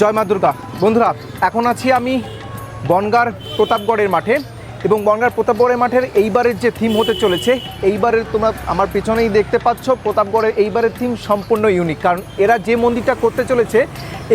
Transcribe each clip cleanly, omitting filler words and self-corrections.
জয় মা দুর্গা। বন্ধুরা, এখন আছি আমি বনগাঁর প্রতাপগড়ের মাঠে, এবং বনগাঁর প্রতাপগড়ের মাঠের এইবারের যে থিম হতে চলেছে, এইবারের তোমরা আমার পেছনেই দেখতে পাচ্ছ, প্রতাপগড়ের এইবারের থিম সম্পূর্ণ ইউনিক। কারণ এরা যে মন্দিরটা করতে চলেছে,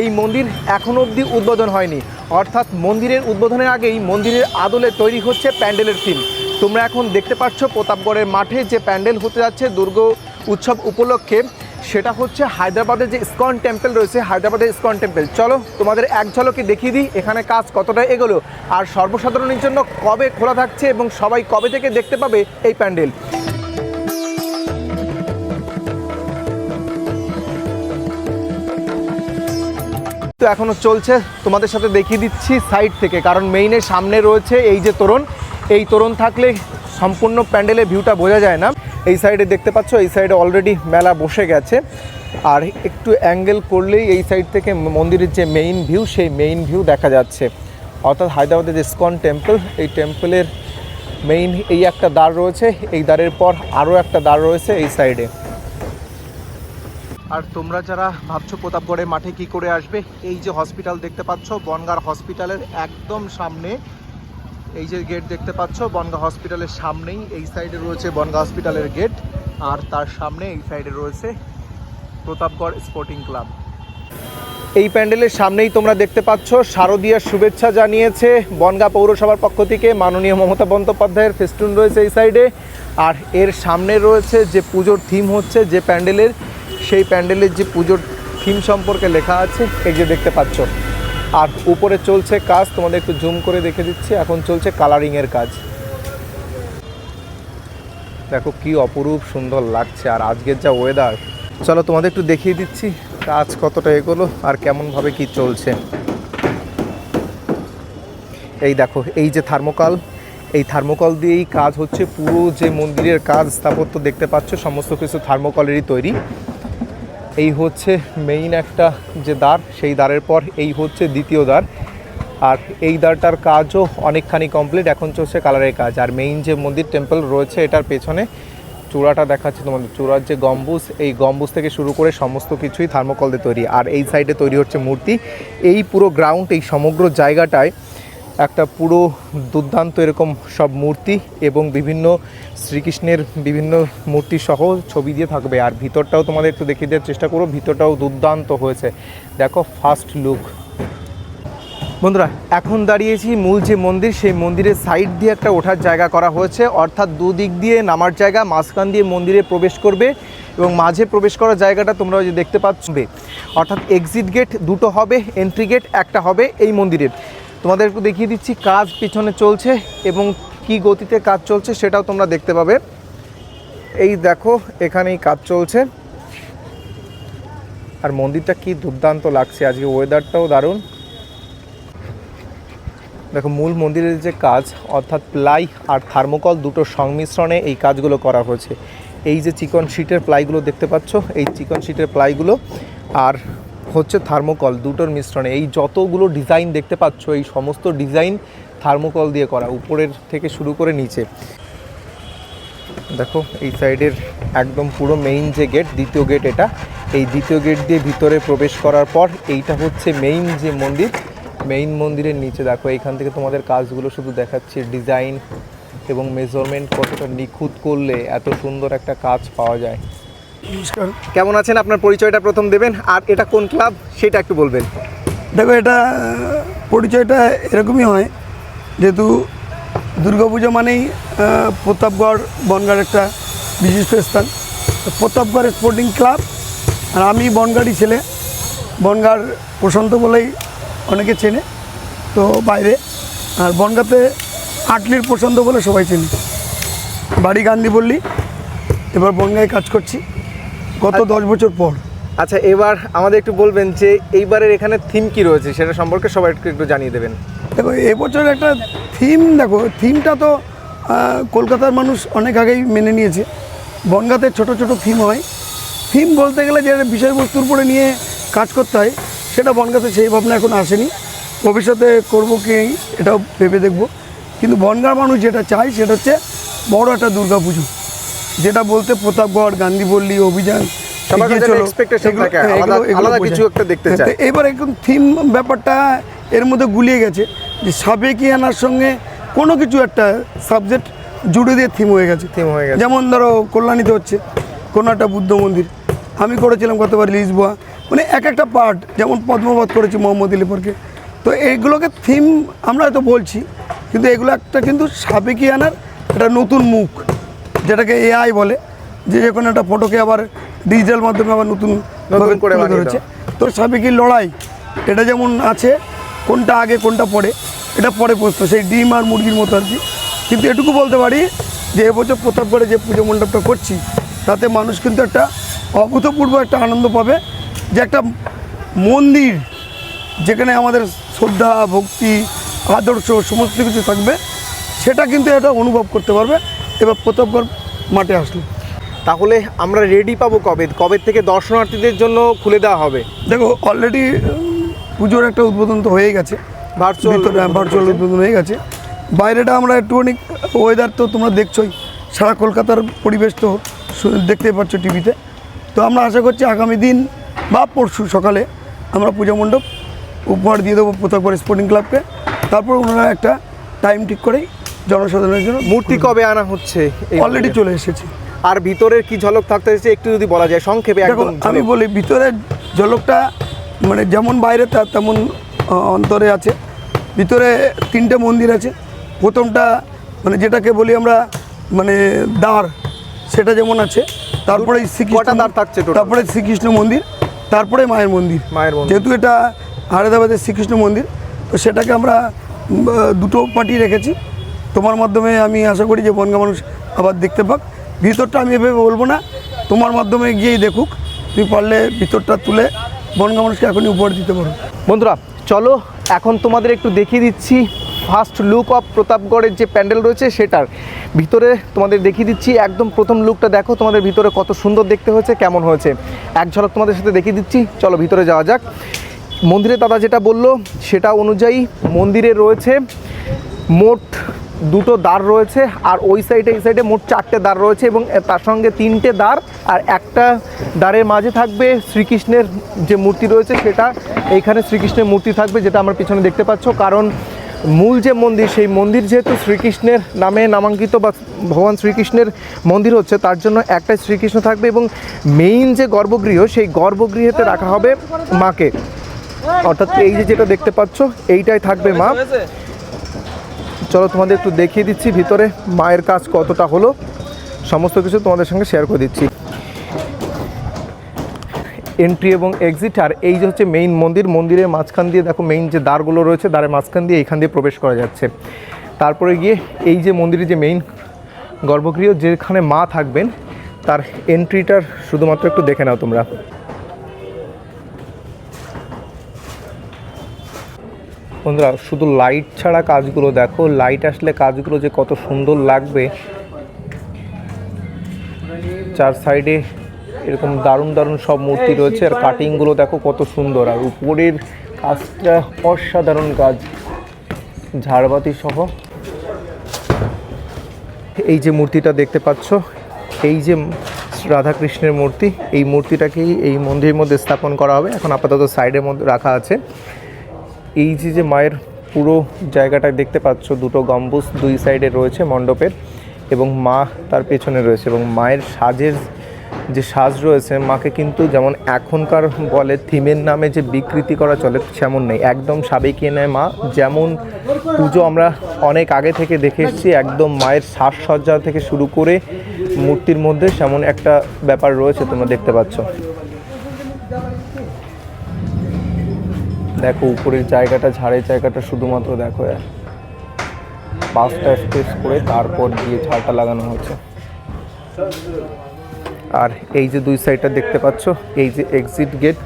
এই মন্দির এখনও অবধি উদ্বোধন হয়নি, অর্থাৎ মন্দিরের উদ্বোধনের আগেই মন্দিরের আদলে তৈরি হচ্ছে প্যান্ডেলের থিম। তোমরা এখন দেখতে পাচ্ছ প্রতাপগড়ের মাঠে যে প্যান্ডেল হতে যাচ্ছে দুর্গা উৎসব উপলক্ষে, সেটা হচ্ছে হায়দ্রাবাদের যে ইসকন টেম্পল রয়েছে, হায়দ্রাবাদের ইসকন টেম্পল। চলো তোমাদের এক ঝলকে দেখিয়ে দিই এখানে কাজ কতটা এগোলো, আর সর্বসাধারণের জন্য কবে খোলা থাকছে এবং সবাই কবে থেকে দেখতে পাবে এই প্যান্ডেল। তো এখনও চলছে, তোমাদের সাথে দেখিয়ে দিচ্ছি সাইড থেকে, কারণ মেইনের সামনে রয়েছে এই যে তোরণ, এই তোরণ থাকলে সম্পূর্ণ প্যান্ডেলের ভিউটা বোঝা যায় না। এই সাইডে দেখতে পাচ্ছ, এই সাইডে অলরেডি মেলা বসে গেছে, আর একটু অ্যাঙ্গেল করলেই এই সাইড থেকে মন্দিরের যে মেইন ভিউ, সেই মেইন ভিউ দেখা যাচ্ছে। অর্থাৎ হায়দ্রাবাদের যে ইসকন টেম্পল, এই টেম্পলের মেইন এই একটা দ্বার রয়েছে, এই দ্বারের পর আরও একটা দ্বার রয়েছে এই সাইডে। আর তোমরা যারা ভাবছো প্রতাপগড়ের মাঠে কি করে আসবে, এই যে হসপিটাল দেখতে পাচ্ছ, বনগাঁর হসপিটালের একদম সামনে এই যে গেট দেখতে পাচ্ছ, বনগাঁ হসপিটালের সামনেই এই সাইডে রয়েছে বনগাঁ হসপিটালের গেট, আর তার সামনে এই সাইডে রয়েছে প্রতাপগড় স্পোর্টিং ক্লাব। এই প্যান্ডেলের সামনেই তোমরা দেখতে পাচ্ছ শারদীয়ার শুভেচ্ছা জানিয়েছে বনগাঁ পৌরসভার পক্ষ থেকে মাননীয় মমতা বন্দ্যোপাধ্যায়ের ফেস্টুন রয়েছে এই সাইডে। আর এর সামনে রয়েছে যে পুজোর থিম হচ্ছে যে প্যান্ডেলের, সেই প্যান্ডেলের যে পুজোর থিম সম্পর্কে লেখা আছে এই যে দেখতে পাচ্ছ। আর উপরে চলছে কাজ, তোমাদের একটু জুম করে দেখে দিচ্ছি, এখন চলছে কালারিংয়ের কাজ। দেখো কি অপরূপ সুন্দর লাগছে, আর আজকের যা ওয়েদার। চলো তোমাদের একটু দেখিয়ে দিচ্ছি কাজ কতটা এগোলো আর কেমনভাবে কি চলছে। এই দেখো, এই যে থার্মোকল, এই থার্মোকল দিয়েই কাজ হচ্ছে। পুরো যে মন্দিরের কাজ স্থাপত্য দেখতে পাচ্ছ, সমস্ত কিছু থার্মোকলেরই তৈরি। এই হচ্ছে মেইন একটা যে দ্বার, সেই দ্বারের পর এই হচ্ছে দ্বিতীয় দ্বার, আর এই দ্বারটার কাজও অনেকখানি কমপ্লিট, এখন চলছে কালারের কাজ। আর মেইন যে মন্দির টেম্পল রয়েছে, এটার পেছনে চূড়াটা দেখাচ্ছে তোমাদের, চূড়ার যে গম্বুজ, এই গম্বুজ থেকে শুরু করে সমস্ত কিছুই থার্মোকল দিয়ে তৈরি। আর এই সাইডে তৈরি হচ্ছে মূর্তি। এই পুরো গ্রাউন্ড, এই সমগ্র জায়গাটায় একটা পুরো দুর্দান্ত এরকম সব মূর্তি এবং বিভিন্ন শ্রীকৃষ্ণের বিভিন্ন মূর্তি সহ ছবি দিয়ে থাকবে। আর ভিতরটাও তোমাদের একটু দেখিয়ে দেওয়ার চেষ্টা করো, ভিতরটাও দুর্দান্ত হয়েছে। দেখো ফার্স্ট লুক। বন্ধুরা, এখন দাঁড়িয়েছি মূল যে মন্দির, সেই মন্দিরের সাইড দিয়ে একটা ওঠার জায়গা করা হয়েছে, অর্থাৎ দুদিক দিয়ে নামার জায়গা, মাঝখান দিয়ে মন্দিরে প্রবেশ করবে, এবং মাঝে প্রবেশ করার জায়গাটা তোমরা যে দেখতে পাচ্ছ, অর্থাৎ এক্সিট গেট দুটো হবে, এন্ট্রি গেট একটা হবে এই মন্দিরের। তোমাদের একটু দেখিয়ে দিচ্ছি কাজ পিছনে চলছে, এবং কি গতিতে কাজ চলছে সেটাও তোমরা দেখতে পাবে। এই দেখো এখানেই কাজ চলছে, আর মন্দিরটা কি দুর্দান্ত লাগছে, আজকে ওয়েদারটাও দারুণ। দেখো মূল মন্দিরের যে কাজ, অর্থাৎ প্লাই আর থার্মোকল দুটোর সংমিশ্রণে এই কাজগুলো করা হয়েছে। এই যে চিকন শিটের প্লাইগুলো দেখতে পাচ্ছ, এই চিকন শিটের প্লাইগুলো আর হচ্ছে থার্মোকল দুটোর মিশ্রণে এই যতগুলো ডিজাইন দেখতে পাচ্ছ, এই সমস্ত ডিজাইন থার্মোকল দিয়ে করা, উপরের থেকে শুরু করে নিচে। দেখো এই সাইডের একদম পুরো মেইন যে গেট, দ্বিতীয় গেট এটা, এই দ্বিতীয় গেট দিয়ে ভিতরে প্রবেশ করার পর এইটা হচ্ছে মেইন যে মন্দির। মেইন মন্দিরের নিচে দেখো, এইখান থেকে তোমাদের কাজগুলো শুধু দেখাচ্ছে, ডিজাইন এবং মেজারমেন্ট কতটা নিখুঁত করলে এত সুন্দর একটা কাজ পাওয়া যায়। নমস্কার, কেমন আছেন? আপনার পরিচয়টা প্রথম দেবেন, আর এটা কোন ক্লাব সেটা একটু বলবেন। দেখো এটা পরিচয়টা এরকমই হয়, যেহেতু দুর্গাপুজো মানেই প্রতাপগড় বনগাঁর একটা বিশিষ্ট স্থান, প্রতাপগড় স্পোর্টিং ক্লাব। আর আমি বনগাঁরই ছেলে, বনগাঁর প্রশান্ত বলেই অনেকে চেনে তো বাইরে, আর বনগাঁতে আটলির প্রশান্ত বলে সবাই চেনে। বাড়ি গান্ধীপল্লী, এবার বনগাঁয় কাজ করছি গত 10 বছর পর। আচ্ছা, এবার আমাদের একটু বলবেন যে এইবারের এখানে থিম কি রয়েছে সেটা সম্পর্কে সবাই একটু জানিয়ে দেবেন। দেখো এবছর একটা থিম, দেখো থিমটা তো কলকাতার মানুষ অনেক আগেই মেনে নিয়েছে। বনগাঁতে ছোট ছোট থিম হয়, থিম বলতে গেলে যে বিষয়বস্তুর উপরে নিয়ে কাজ করতে হয়, সেটা বনগাঁতে সেই ভাবনা এখন আসেনি। ভবিষ্যতে করবো কি এটাও ভেবে দেখব, কিন্তু বনগাঁর মানুষ যেটা চায় সেটা হচ্ছে বড় একটা দুর্গা পুজো, যেটা বলতে প্রতাপগড়, গান্ধীপল্লী, অভিযান সবার কাছে চলো। expectation এগুলো- থাকে, হ্যাঁ, আলাদা এগুলো- এগুলো আলাদা বোঝায়। কিছু একটা দেখতে হ্যাঁ, চায়। তো এবার এখন থিম ব্যাপারটা এর মধ্যে গুলিয়ে গেছে যে সাবেকিয়ানার সঙ্গে কোনো কিছু একটা সাবজেক্ট জুড়ে দিয়ে থিম হয়ে গেছে। Theme হয়ে গেছে। যেমন ধরো কল্যাণীতে হচ্ছে কোনো একটা বুদ্ধ মন্দির, আমি করেছিলাম গতবার লিসবোয়া, মানে এক একটা পার্ট, যেমন পদ্মবত করেছি মোহাম্মদ আলীপুরকে। তো এইগুলোকে থিম আমরা হয়তো বলছি, কিন্তু এগুলো একটা কিন্তু সাবেকিয়ানার একটা নতুন মুখ, যেটাকে এআই বলে, যে কোনো একটা ফটোকে আবার ডিজিটাল মাধ্যমে আবার নতুন করে তুলে বানিয়ে ধরেছে। তো সাবেকি লড়াই এটা যেমন আছে, কোনটা আগে কোনটা পরে, এটা পরে প্রশ্ন, সেই ডিম আর মুরগির মতো আর কি। কিন্তু এটুকু বলতে পারি যে এবছর প্রতাপগড়ে যে পুজো মণ্ডপটা করছি, তাতে মানুষ কিন্তু একটা অভূতপূর্ব একটা আনন্দ পাবে, যে একটা মন্দির যেখানে আমাদের শ্রদ্ধা, ভক্তি, আদর্শ সমস্ত কিছু থাকবে, সেটা কিন্তু এটা অনুভব করতে পারবে এবার প্রতাপগড় মাঠে আসলে। তাহলে আমরা রেডি পাবো কবে? কবে থেকে দর্শনার্থীদের জন্য খুলে দেওয়া হবে? দেখো অলরেডি পুজোর একটা উদ্বোধন তো হয়ে গেছে, ভার্চুয়াল ভার্চুয়াল উদ্বোধন হয়ে গেছে। বাইরেটা আমরা একটুখানি, ওয়েদার তো তোমরা দেখছোই, সারা কলকাতার পরিবেশ তো দেখতে পাচ্ছ টিভিতে। তো আমরা আশা করছি আগামী দিন বা পরশু সকালে আমরা পূজা মণ্ডপ উপহার দিয়ে দেবো প্রতাপগড় স্পোর্টিং ক্লাবকে। তারপর ওনারা একটা টাইম ঠিক করেই জনসাধারণের জন্য মূর্তি কবে আনা হচ্ছে? অলরেডি চলে এসেছে। আর ভিতরের কি ঝলক থাকতে হচ্ছে একটু যদি বলা যায় সংক্ষেপে দেখো একদম। আমি বলি, ভিতরের ঝলকটা মানে যেমন বাইরে তেমন অন্তরে আছে। ভিতরে 3টে মন্দির আছে। প্রথমটা মানে যেটাকে বলি আমরা মানে দ্বার, সেটা যেমন আছে। তারপরে কটা দ্বার থাকছে total? তারপরে শ্রীকৃষ্ণ মন্দির, তারপরে মায়ের মন্দির। মায়ের মন্দির। যেহেতু এটা হায়দ্রাবাদের শ্রীকৃষ্ণ মন্দির, তো সেটাকে আমরা দুটো পার্টি রেখেছি। তোমার মাধ্যমে আমি আশা করি যে বনগা মানুষ আবার দেখতে পাক। ভিতরটা আমি এভাবে বলবো না, তোমার মাধ্যমে গিয়েই দেখুক। তুমি পারলে ভিতরটা তুলে বনগা মানুষকে এখনই উপহার দিতে পারো। বন্ধুরা চলো এখন তোমাদের একটু দেখিয়ে দিচ্ছি ফার্স্ট লুক অফ প্রতাপগড়ের যে প্যান্ডেল রয়েছে সেটার ভিতরে তোমাদের দেখিয়ে দিচ্ছি। একদম প্রথম লুকটা দেখো তোমাদের ভিতরে কত সুন্দর দেখতে হয়েছে, কেমন হয়েছে এক ঝলক তোমাদের সাথে দেখিয়ে দিচ্ছি। চলো ভিতরে যাওয়া যাক। মন্দিরে দাদা যেটা বললো সেটা অনুযায়ী মন্দিরে রয়েছে মোট 2টো দ্বার রয়েছে, আর ওই সাইডে এই সাইডে মোট 4টে দ্বার রয়েছে, এবং তার সঙ্গে 3টে দ্বার আর একটা দ্বারের মাঝে থাকবে শ্রীকৃষ্ণের যে মূর্তি রয়েছে সেটা। এইখানে শ্রীকৃষ্ণের মূর্তি থাকবে যেটা আমার পিছনে দেখতে পাচ্ছ, কারণ মূল যে মন্দির সেই মন্দির যেহেতু শ্রীকৃষ্ণের নামে নামাঙ্কিত বা ভগবান শ্রীকৃষ্ণের মন্দির হচ্ছে, তার জন্য একটাই শ্রীকৃষ্ণ থাকবে, এবং মেইন যে গর্ভগৃহ সেই গর্ভগৃহেতে রাখা হবে মাকে। অর্থাৎ এই যে যেটা দেখতে পাচ্ছ এইটাই থাকবে মা। চলো তোমাদের একটু দেখিয়ে দিচ্ছি ভিতরে মায়ের কাজ কতটা হলো, সমস্ত কিছু তোমাদের সঙ্গে শেয়ার করে দিচ্ছি। এন্ট্রি এবং এক্সিট, আর এই যে হচ্ছে মেইন মন্দির। মন্দিরের মাঝখান দিয়ে দেখো মেইন যে দ্বারগুলো রয়েছে, দ্বারের মাঝখান দিয়ে এইখান দিয়ে প্রবেশ করা যাচ্ছে। তারপরে গিয়ে এই যে মন্দিরের যে মেইন গর্ভগৃহ যেখানে মা থাকবেন, তার এন্ট্রিটার শুধুমাত্র একটু দেখে নাও তোমরা। বন্ধুরা শুধু লাইট ছাড়া কাজগুলো দেখো, লাইট আসলে কাজগুলো যে কত সুন্দর লাগবে। চার সাইডে এরকম দারুণ দারুণ সব মূর্তি রয়েছে, আর কাটিংগুলো দেখো কত সুন্দর, আর উপরের কাজটা অসাধারণ কাজ, ঝাড়বাতি সহ। এই যে মূর্তিটা দেখতে পাচ্ছ, এই যে রাধাকৃষ্ণের মূর্তি, এই মূর্তিটাকেই এই মন্দিরের মধ্যে স্থাপন করা হবে। এখন আপাতত সাইডের মধ্যে রাখা আছে। এই যে মায়ের পুরো জায়গাটা দেখতে পাচ্ছ, 2টো গম্বুজ 2 সাইডে রয়েছে মণ্ডপের, এবং মা তার পেছনে রয়েছে। এবং মায়ের সাজের যে সাজ রয়েছে, মাকে কিন্তু যেমন এখনকার বলে থিমের নামে যে বিকৃতি করা চলে সেমন নেই, একদম সাবেকিয়ানায় মা যেমন পুজো আমরা অনেক আগে থেকে দেখে এসেছি, একদম মায়ের সাজসজ্জা থেকে শুরু করে মূর্তির মধ্যে সেমন একটা ব্যাপার রয়েছে, তোমরা দেখতে পাচ্ছ। দেখো উপরের জায়গাটা, ঝাড়ের জায়গাটা শুধুমাত্র দেখো 5টা স্পেস করে তারপর দিয়ে ঝাড়টা লাগানো হচ্ছে। আর এই যে 2 সাইডটা দেখতে পাচ্ছ, এই যে এক্সিট গেট,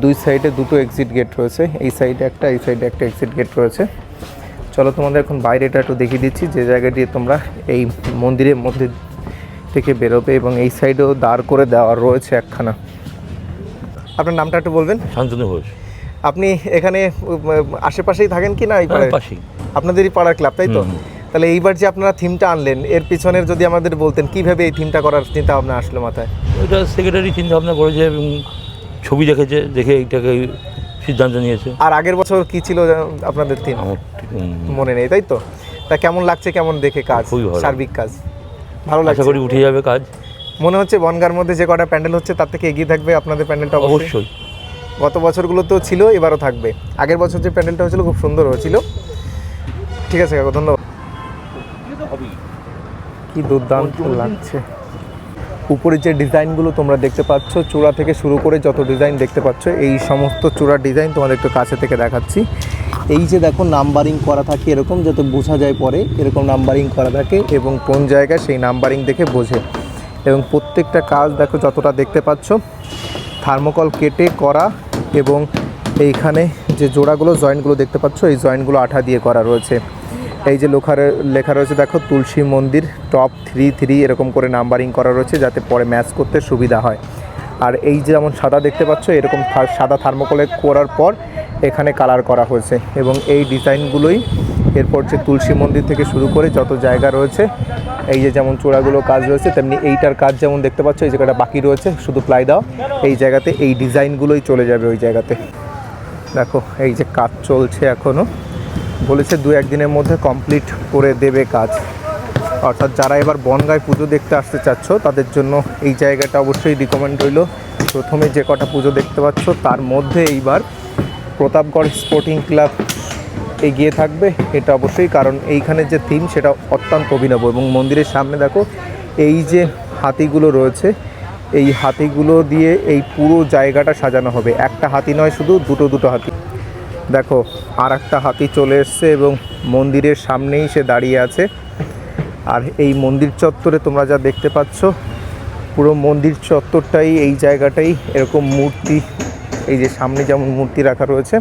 2 সাইডে 2টো এক্সিট গেট রয়েছে, এই সাইডে একটা, এই সাইডে একটা এক্সিট গেট রয়েছে। চলো তোমাদের এখন বাইরেটা একটু দেখিয়ে দিচ্ছি, যে জায়গা দিয়ে তোমরা এই মন্দিরের মধ্যে থেকে বেরোবে, এবং এই সাইডেও দাঁড় করে দেওয়া রয়েছে একখানা। আপনার নামটা একটু বলবেন? শান্তনু ঘোষ। আপনি এখানে আশেপাশেই থাকেন কি না? এই পাড়ায় পাশেই। আপনাদেরই পাড়ার ক্লাব, তাই তো? তাহলে এইবার যে আপনারা থিমটা আনলেন এর পিছনের যদি আমাদের বলতেন কিভাবে এই থিমটা করার চিন্তা ভাবনা আসলো মাথায়? ওইটা সেক্রেটারি চিন্তা ভাবনা করেছে এবং ছবি দেখেছে, দেখে এইটাকে সিদ্ধান্ত নিয়েছে। আর আগের বছর কি ছিল আপনাদের থিম? আমার ঠিক মনে নেই, তাই তো? তা কেমন লাগছে, কেমন দেখে কাজ, খুবই ভালো। সার্বিক কাজ ভালো আশা লাগছে? করি উঠে যাবে কাজ। মনে হচ্ছে বনগাঁর মধ্যে যে কটা প্যান্ডেল হচ্ছে তার থেকে এগিয়ে থাকবে আপনাদের প্যান্ডেলটা? অবশ্যই। গত বছরগুলো তো ছিল, এবারও থাকবে। আগের বছর যে প্যান্ডেলটা হয়েছিল খুব সুন্দর হয়েছিল। ঠিক আছে কাকু, ধন্যবাদ। কি দুর্দান্ত লাগছে। উপরে যে ডিজাইনগুলো তোমরা দেখতে পাচ্ছ, চূড়া থেকে শুরু করে যত ডিজাইন দেখতে পাচ্ছ, এই সমস্ত চূড়ার ডিজাইন তোমাদের একটু কাছে থেকে দেখাচ্ছি। এই যে দেখো নাম্বারিং করা থাকে এরকম, যাতে বোঝা যায় পরে এরকম নাম্বারিং করা থাকে এবং কোন জায়গায় সেই নাম্বারিং দেখে বোঝে। এবং প্রত্যেকটা কাজ দেখো যতটা দেখতে পাচ্ছ থার্মোকল কেটে করা, এবং এইখানে যে জোড়াগুলো জয়েন্টগুলো দেখতে পাচ্ছ এই জয়েন্টগুলো আঠা দিয়ে করা রয়েছে। এই যে লেখা রয়েছে দেখো তুলসী মন্দির টপ 3 এরকম করে নাম্বারিং করা রয়েছে যাতে পরে ম্যাচ করতে সুবিধা হয়। আর এই যে যেমন সাদা দেখতে পাচ্ছ এরকম সাদা থার্মোকলে করার পর এখানে কালার করা হয়েছে, এবং এই ডিজাইনগুলোই এরপর যে তুলসী মন্দির থেকে শুরু করে যত জায়গা রয়েছে, এই যে যেমন চূড়াগুলো কাজ রয়েছে তেমনি এইটার কাজ যেমন দেখতে পাচ্ছ এই জায়গাটা বাকি রয়েছে শুধু প্লাই দাও, এই জায়গাতে এই ডিজাইনগুলোই চলে যাবে ওই জায়গাতে। দেখো এই যে কাজ চলছে এখনও, বলেছে 2-1 দিনের মধ্যে কমপ্লিট করে দেবে কাজ। অর্থাৎ যারা এবার বনগাঁয় পুজো দেখতে আসতে চাচ্ছ তাদের জন্য এই জায়গাটা অবশ্যই রিকমেন্ড রইল। প্রথমে যে কটা পুজো দেখতে পাচ্ছ তার মধ্যে এইবার প্রতাপগড় স্পোর্টিং ক্লাব এগিয়ে থাকবে, এটা অবশ্যই, কারণ এইখানে যে থিম সেটা অত্যন্ত অভিনব। এবং মন্দিরের সামনে দেখো এই যে হাতিগুলো রয়েছে, এই হাতিগুলো দিয়ে এই পুরো জায়গাটা সাজানো হবে। একটা হাতি নয়, শুধু দুটো হাতি। দেখো আর একটা হাতি চলে এসছে এবং মন্দিরের সামনেই সে দাঁড়িয়ে আছে। আর এই মন্দির চত্বরে তোমরা যা দেখতে পাচ্ছ পুরো মন্দির চত্বরটাই এই জায়গাটাই এরকম মূর্তি, এই যে সামনে যেমন মূর্তি রাখা রয়েছে,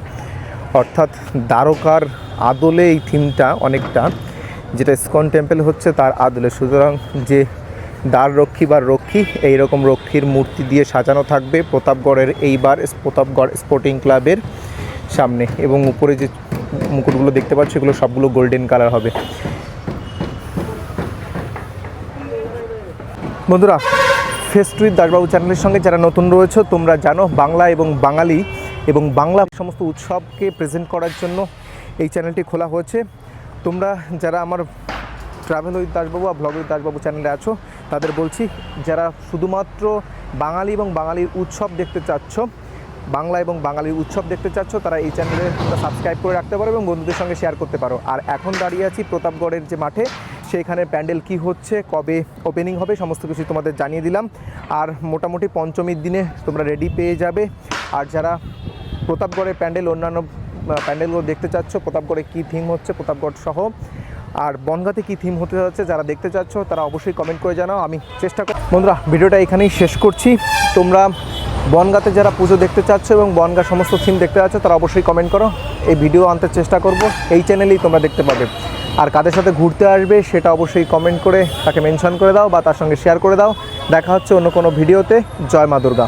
অর্থাৎ দ্বারকার আদলে এই থিমটা অনেকটা, যেটা ইসকন টেম্পল হচ্ছে তার আদলে। সুতরাং যে দ্বার রক্ষী বা রক্ষী, এইরকম রক্ষীর মূর্তি দিয়ে সাজানো থাকবে প্রতাপগড়ের এইবার প্রতাপগড় স্পোর্টিং ক্লাবের সামনে। এবং উপরে যে মুকুটগুলো দেখতে পাচ্ছ এগুলো সবগুলো গোল্ডেন কালার হবে। বন্ধুরা, ফেস্ট উইথ দাসবাবু চ্যানেলের সঙ্গে যারা নতুন রয়েছে তোমরা জানো বাংলা এবং বাঙালি এবং বাংলা সমস্ত উৎসবকে প্রেজেন্ট করার জন্য এই চ্যানেলটি খোলা হয়েছে। তোমরা যারা আমার ট্রাভেল উইথ দাসবাবু আর ব্লগ উইথ দাসবাবু চ্যানেলে আছো তাদের বলছি, যারা শুধুমাত্র বাঙালি এবং বাঙালির উৎসব দেখতে চাচ্ছ, বাংলা এবং বাঙালির উৎসব দেখতে চাচ্ছ, তারা এই চ্যানেলে সাবস্ক্রাইব করে রাখতে পারো এবং বন্ধুদের সঙ্গে শেয়ার করতে পারো। আর এখন দাঁড়িয়ে আছি প্রতাপগড়ের যে মাঠে, সেইখানে প্যান্ডেল কি হচ্ছে, কবে ওপেনিং হবে সমস্ত কিছু তোমাদের জানিয়ে দিলাম। আর মোটামুটি পঞ্চমীর দিনে তোমরা রেডি পেয়ে যাবে। আর যারা প্রতাপগড়ের প্যান্ডেল অন্যান্য প্যান্ডেলগুলো দেখতে চাচ্ছ, প্রতাপগড়ে কী থিম হচ্ছে প্রতাপগড় সহ, আর বনগাঁতে কী থিম হতে যাচ্ছে যারা দেখতে চাচ্ছ তারা অবশ্যই কমেন্ট করে জানাও, আমি চেষ্টা করি। বন্ধুরা, ভিডিওটা এখানেই শেষ করছি। তোমরা বনগাঁতে যারা পুজো দেখতে চাচ্ছ এবং বনগাঁ সমস্ত থিম দেখতে চাচ্ছ তারা অবশ্যই কমেন্ট করো, এই ভিডিও আনতে চেষ্টা করব, এই চ্যানেলেই তোমরা দেখতে পাবে। আর কাদের সাথে ঘুরতে আসবে সেটা অবশ্যই কমেন্ট করে তাকে মেনশন করে দাও বা তার সঙ্গে শেয়ার করে দাও। দেখা হচ্ছে অন্য কোনো ভিডিওতে। জয় মা দুর্গা।